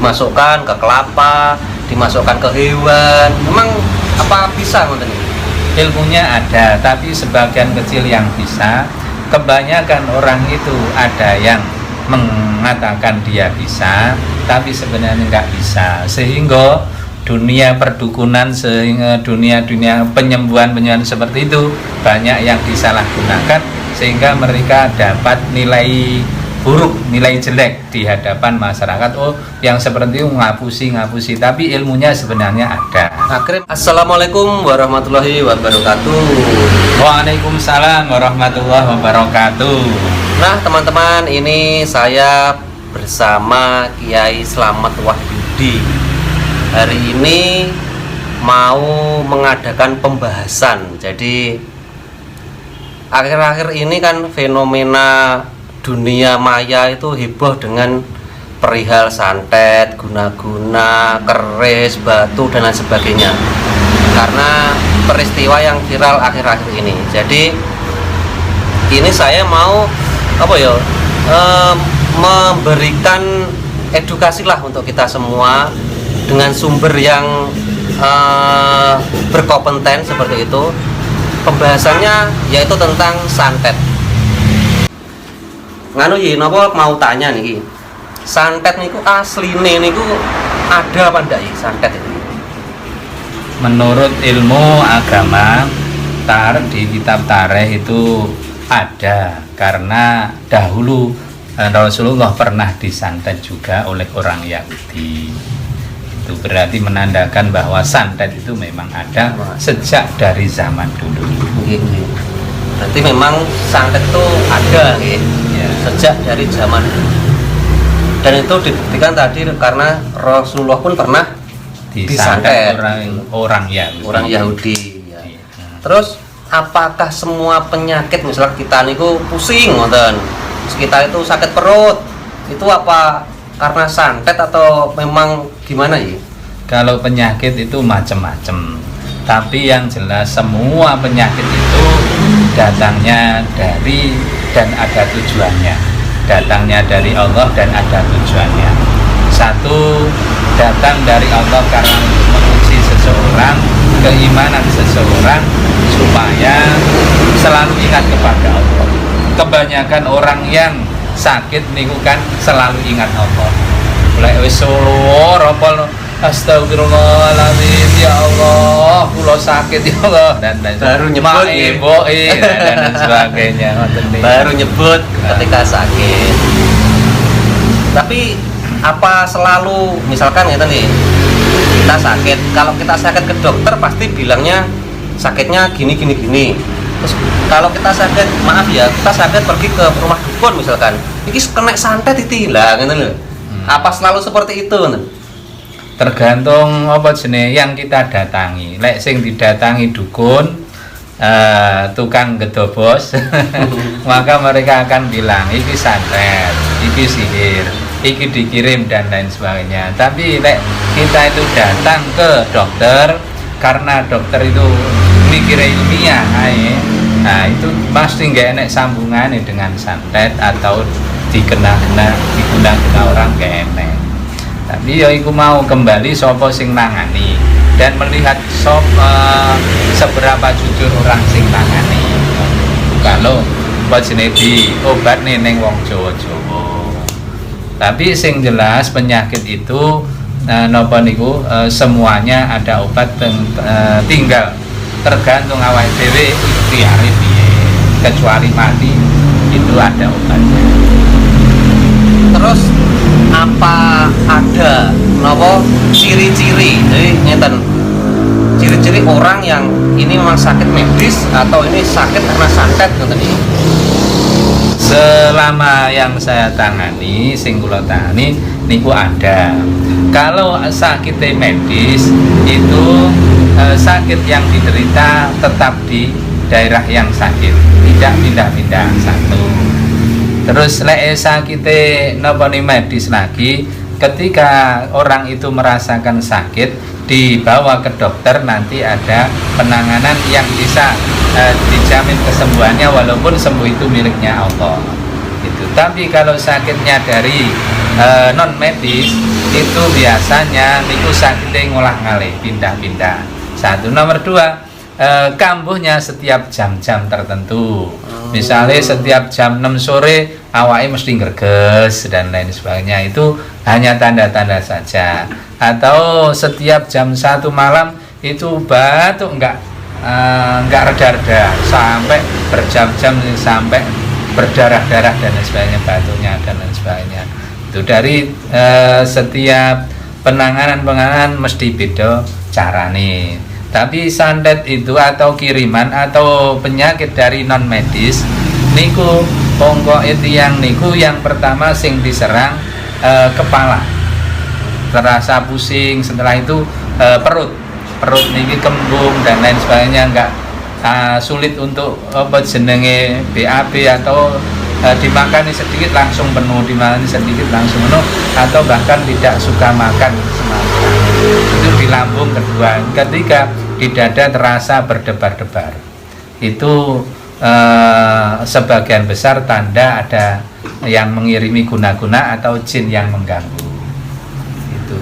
dimasukkan ke kelapa, dimasukkan ke hewan. Memang apa bisa ngoten iki? Ilmunya ada, tapi sebagian kecil yang bisa. Kebanyakan orang itu ada yang mengatakan dia bisa, tapi sebenarnya nggak bisa. Sehingga dunia perdukunan, sehingga dunia penyembuhan seperti itu banyak yang disalahgunakan, sehingga mereka dapat nilai buruk, nilai jelek di hadapan masyarakat. Oh, yang seperti itu ngapusi, tapi ilmunya sebenarnya ada. Assalamualaikum warahmatullahi wabarakatuh. Waalaikumsalam warahmatullahi wabarakatuh. Nah teman-teman, ini saya bersama Kiai Slamet Wahyudi. Hari ini mau mengadakan pembahasan. Jadi akhir-akhir ini kan fenomena dunia maya itu heboh dengan perihal santet, guna-guna, keris, batu dan lain sebagainya. Karena peristiwa yang viral akhir-akhir ini. Jadi ini saya mau memberikan edukasi lah untuk kita semua dengan sumber yang berkompeten seperti itu. Pembahasannya yaitu tentang santet. Nganu iki napa mau tanya niki. Santet niku asline niku ada apa ndak ya santet itu? Menurut ilmu agama di kitab tarikh itu ada, karena dahulu Rasulullah pernah disantet juga oleh orang Yahudi. Itu berarti menandakan bahwa santet itu memang ada sejak dari zaman dulu. Berarti memang santet itu ada ya, sejak dari zaman dulu. Dan itu dibuktikan tadi karena Rasulullah pun pernah disantet orang Yahudi. Ya. Terus apakah semua penyakit, misalnya kita niku pusing ngoten, kita itu sakit perut, itu apa karena santet atau memang gimana ya? Kalau penyakit itu macam-macam, tapi yang jelas semua penyakit itu datangnya dari dan ada tujuannya. Datangnya dari Allah dan ada tujuannya. Satu, datang dari Allah karena untuk menguji seseorang, keimanan seseorang supaya selalu ingat kepada Allah. Kebanyakan orang yang sakit niku kan selalu ingat Allah. Mulai wis solo apa astagfirullahaladzim, ya Allah, kula sakit ya Allah, dan baru nyebut dan sebagainya. Baru nyebut ketika sakit. Tapi apa selalu misalkan gitu nih, kita sakit, kalau kita sakit ke dokter pasti bilangnya sakitnya gini. Terus kalau kita sakit, maaf ya, kita sakit pergi ke rumah dukun misalkan, ini kena santet itu hilang gitu loh. Apa selalu seperti itu? Tergantung apa jenis yang kita datangi. Lek sing didatangi dukun, tukang gedobos, maka mereka akan bilang iki santet, iki sihir, iki dikirim dan lain sebagainya. Tapi lek kita itu datang ke dokter karena dokter itu mikir ilmiah, nah itu pasti nggak enak sambungannya dengan santet atau digunakan orang nggak enak. Tapi ya iku mau kembali sapa sing nangani dan melihat seberapa jujur orang sing nangani. Kalau jenenge di obat ning wong Jawa-Jawa. Tapi sing jelas penyakit itu napa niku semuanya ada obat, tinggal tergantung awake dhewe ikhtiare piye. Kecuali mati itu ada obatnya. Terus apa ada napa ciri-ciri, jadi ngeten, ciri-ciri orang yang ini memang sakit medis atau ini sakit karena santet ngeten iki? Selama yang saya tangani, sing kula tangani niku ada. Kalau sakit medis itu sakit yang diderita tetap di daerah yang sakit, tidak pindah-pindah satu. Terus lek sakite napa medis lagi, ketika orang itu merasakan sakit dibawa ke dokter, nanti ada penanganan yang bisa dijamin kesembuhannya, walaupun sembuh itu miliknya Allah. Gitu. Tapi kalau sakitnya dari non medis itu biasanya niku sakitnya ngolah ngalih pindah-pindah. Satu, nomor dua, kambuhnya setiap jam-jam tertentu. Misalnya setiap jam 6 sore awake mesti gerges dan lain sebagainya, itu hanya tanda-tanda saja. Atau setiap jam 1 malam itu batuk enggak reda-reda sampai berjam-jam, sampai berdarah-darah dan lain sebagainya, batuknya dan lain sebagainya. Itu dari setiap penanganan mesti beda carane. Tapi santet itu atau kiriman atau penyakit dari non medis niku pokok itu yang niku yang pertama sing diserang kepala, terasa pusing, setelah itu perut niki kembung dan lain sebagainya, enggak sulit untuk apa jenenge BAB atau dimakani sedikit langsung penuh, dimakani sedikit langsung penuh, atau bahkan tidak suka makan semacam itu di lambung. Kedua, ketiga di dada terasa berdebar-debar. Itu sebagian besar tanda ada yang mengirimi guna-guna atau jin yang mengganggu. Itu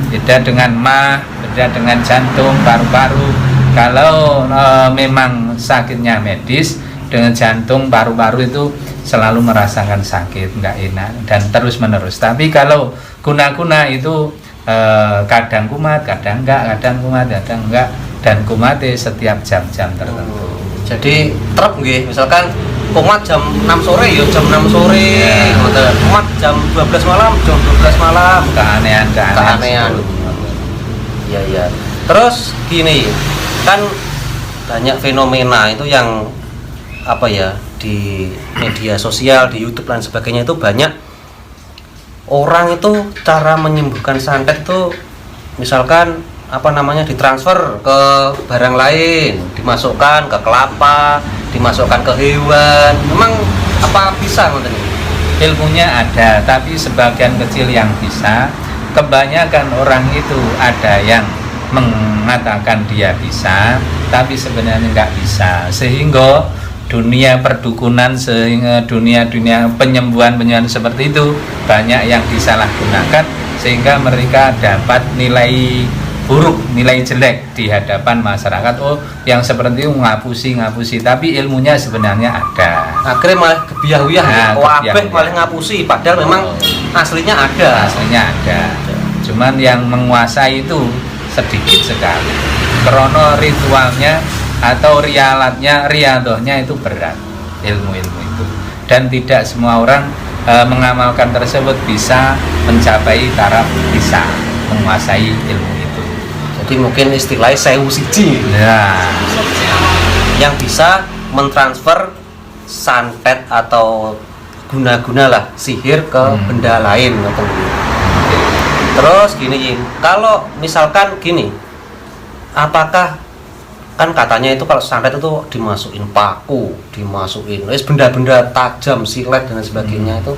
beda dengan mah, beda dengan jantung, paru-paru. Kalau memang sakitnya medis, dengan jantung, paru-paru itu selalu merasakan sakit, nggak enak dan terus menerus. Tapi kalau guna-guna itu kadang kumat, kadang enggak, kadang kumat, kadang enggak, dan kumatnya setiap jam-jam tertentu. Jadi trep nggih, misalkan kumat jam 6 sore ya jam 6 sore, kumat jam 12 malam jam 12 malam, keanehan. Iya. Terus gini, kan banyak fenomena itu yang apa ya, di media sosial, di YouTube dan sebagainya, itu banyak orang itu cara menyembuhkan santet itu misalkan apa namanya, ditransfer ke barang lain, dimasukkan ke kelapa, dimasukkan ke hewan. Memang apa bisa ngoten iki? Ilmunya ada, tapi sebagian kecil yang bisa. Kebanyakan orang itu ada yang mengatakan dia bisa, tapi sebenarnya nggak bisa. Sehingga dunia perdukunan, sehingga dunia penyembuhan seperti itu banyak yang disalahgunakan, sehingga mereka dapat nilai buruk, nilai jelek di hadapan masyarakat. Oh, yang seperti itu ngapusi, tapi ilmunya sebenarnya ada. Akhirnya malah kebiah-biah, wabeh malah ngapusi, padahal memang aslinya ada. Cuman yang menguasai itu sedikit sekali. Krono ritualnya atau riadohnya itu berat, ilmu-ilmu itu, dan tidak semua orang mengamalkan tersebut bisa mencapai taraf bisa menguasai ilmu itu. Jadi mungkin istilahnya sewu siji yang bisa mentransfer santet atau guna-guna lah sihir ke benda lain. Terus gini, kalau misalkan gini, apakah kan katanya itu kalau santet itu dimasukin paku, dimasukin benda-benda tajam, silet dan sebagainya, itu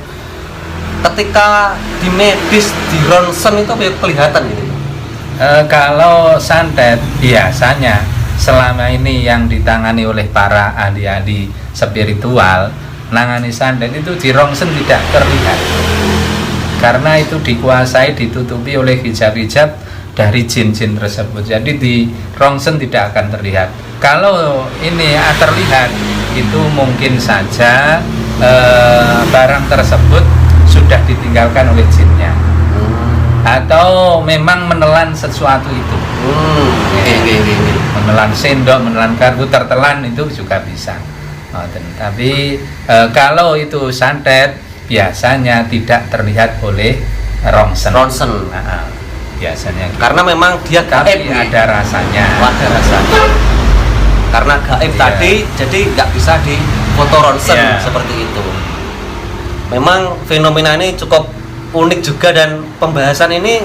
ketika di medis, di ronsen itu kelihatan gitu. Kalau santet biasanya selama ini yang ditangani oleh para ahli-ahli spiritual, nangani santet itu di ronsen tidak terlihat, karena itu dikuasai, ditutupi oleh hijab-hijab dari jin-jin tersebut. Jadi di rongsen tidak akan terlihat. Kalau ini terlihat, itu mungkin saja barang tersebut sudah ditinggalkan oleh jinnya, atau memang menelan sesuatu itu. Menelan sendok, menelan garpu, tertelan itu juga bisa. Tapi kalau itu santet biasanya tidak terlihat oleh rongsen. Biasanya gitu. Karena memang dia gaib, ada rasanya. Karena gaib tadi, jadi nggak bisa di foto ronsen seperti itu. Memang fenomena ini cukup unik juga, dan pembahasan ini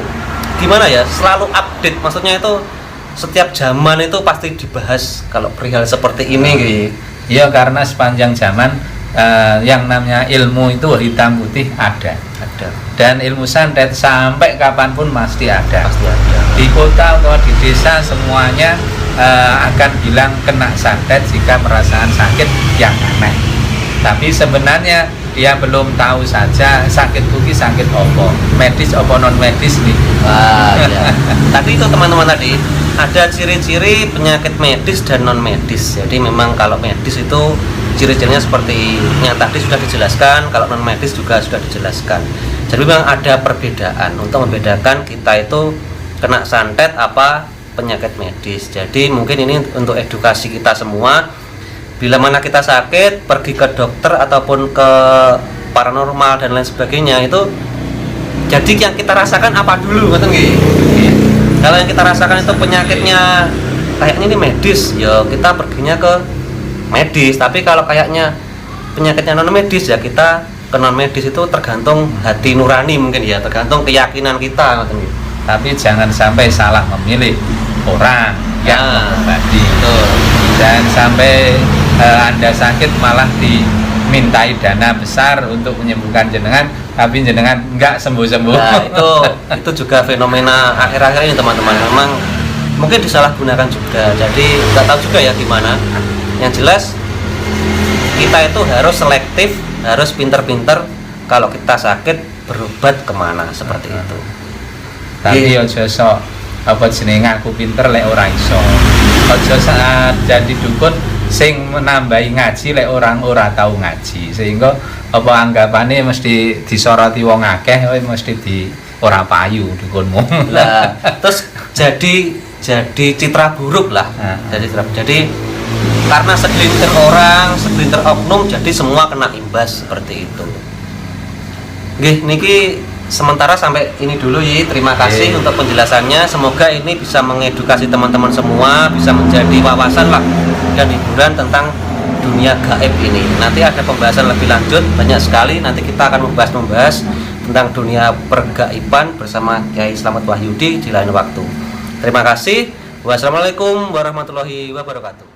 gimana ya, selalu update. Maksudnya itu setiap zaman itu pasti dibahas kalau perihal seperti ini gitu. Iya, karena sepanjang zaman yang namanya ilmu itu hitam putih ada. Dan ilmu santet sampai kapanpun pasti ada. Di kota atau di desa semuanya akan bilang kena santet jika merasakan sakit yang aneh. Tapi sebenarnya dia belum tahu saja sakit kuki sakit opo, medis opo non medis nih. Wah, ya. Tadi itu teman-teman tadi ada ciri-ciri penyakit medis dan non medis. Jadi memang kalau medis itu ciri-cirinya seperti yang tadi sudah dijelaskan, kalau non medis juga sudah dijelaskan. Jadi memang ada perbedaan untuk membedakan kita itu kena santet apa penyakit medis. Jadi mungkin ini untuk edukasi kita semua. Bila mana kita sakit, pergi ke dokter ataupun ke paranormal dan lain sebagainya itu, jadi yang kita rasakan apa dulu, ngerti nggih? Kalau yang kita rasakan itu penyakitnya kayaknya ini medis, ya kita perginya ke medis. Tapi kalau kayaknya penyakitnya non medis, ya kita ke non medis. Itu tergantung hati nurani mungkin ya, tergantung keyakinan kita, ngerti nggih? Tapi jangan sampai salah memilih orang yang mengobati. Jangan sampai Anda sakit malah dimintai dana besar untuk menyembuhkan jenengan, tapi jenengan nggak sembuh-sembuh. Nah, itu juga fenomena akhir-akhir ini teman-teman. Memang mungkin disalahgunakan juga. Jadi nggak tahu juga ya gimana. Yang jelas kita itu harus selektif, harus pinter-pinter kalau kita sakit berobat kemana seperti itu. Tapi ojo sok apa jenenge ngaku pinter lek ora iso. Ojo saat jadi dukun sing menambahi ngaji lek orang ora tahu ngaji, sehingga apa anggapannya mesti disoroti wong akeh, mesti di ora payu dukunmu. Lah, terus jadi citra buruk lah. Jadi karena segelintir orang, segelintir oknum, jadi semua kena imbas seperti itu. Nggih, niki sementara sampai ini dulu ya. Terima kasih untuk penjelasannya. Semoga ini bisa mengedukasi teman-teman semua, bisa menjadi wawasan lah dan hiburan tentang dunia gaib ini. Nanti ada pembahasan lebih lanjut, banyak sekali. Nanti kita akan membahas tentang dunia pergaiban bersama Kiai Slamet Wahyudi di lain waktu. Terima kasih. Wassalamualaikum warahmatullahi wabarakatuh.